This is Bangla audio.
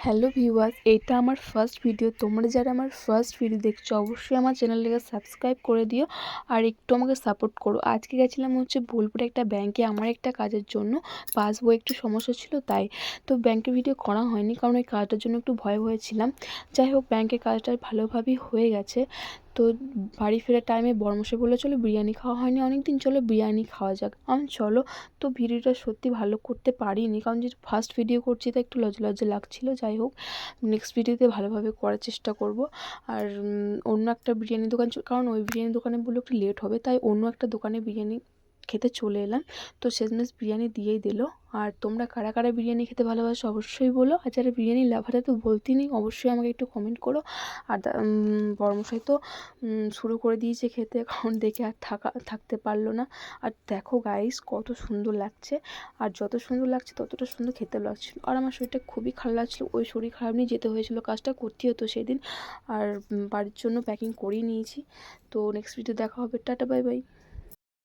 হ্যালো ভিউয়ার্স, এইটা আমার ফার্স্ট ভিডিও। তোমরা যারা আমার ফার্স্ট ভিডিও দেখছো অবশ্যই আমার চ্যানেলটাকে সাবস্ক্রাইব করে দিও আর একটু আমাকে সাপোর্ট করো। আজকে গেছিলাম হচ্ছে বোলপুরে একটা ব্যাংকে আমার একটা কাজের জন্য। পাসবই একটু সমস্যা ছিল তাই। তো ব্যাংকের ভিডিও করা হয়নি কারণ ওই কাজটার জন্য একটু ভয়ে ছিলাম। যাই হোক, ব্যাংকের কাজটা ভালোভাবেই হয়ে গেছে। তো বাড়ি ফেরার টাইমে বড়মশাই বললো চলো বিরিয়ানি খাওয়া হয়নি অনেক দিন, চলো বিরিয়ানি খাওয়া যাক। আমি চলো। তো ভিডিওটা সত্যি ভালো করতে পারিনি কারণ যেহেতু ফার্স্ট ভিডিও করছি তো একটু লজ্জা লজ্জা লাগছিলো। যাই হোক, নেক্সট ভিডিওতে ভালোভাবে করার চেষ্টা করব। আর অন্য একটা বিরিয়ানি দোকান কারণ ওই বিরিয়ানি দোকানে বললো একটু লেট হবে, তাই অন্য একটা দোকানে বিরিয়ানি খেতে চলে এলাম। তো শেষমেশ বিরিয়ানি দিয়েই দিল। আর তোমরা কারা কারা বিরিয়ানি খেতে ভালোবাসো অবশ্যই বলো, আর যারা বিরিয়ানি লাভাররা তো বলতেই নেই, অবশ্যই আমাকে একটু কমেন্ট করো। আর বড়মশাই তো শুরু করে দিয়েছে খেতে, কারণ দেখে আর থাকতে পারলো না। আর দেখো গাইস কত সুন্দর লাগছে, আর যত সুন্দর লাগছে ততটা সুন্দর খেতে লাগছিলো। আর আমার শরীরটা খুবই খারাপ লাগছিলো, ওই শরীর খারাপ নিয়ে যেতে হয়েছিলো, কাজটা করতে হতো সেদিন। আর বাড়ির জন্য প্যাকিং করেই নিয়েছি। তো নেক্সট ভিডিও দেখা হবে, টাটা বাই বাই।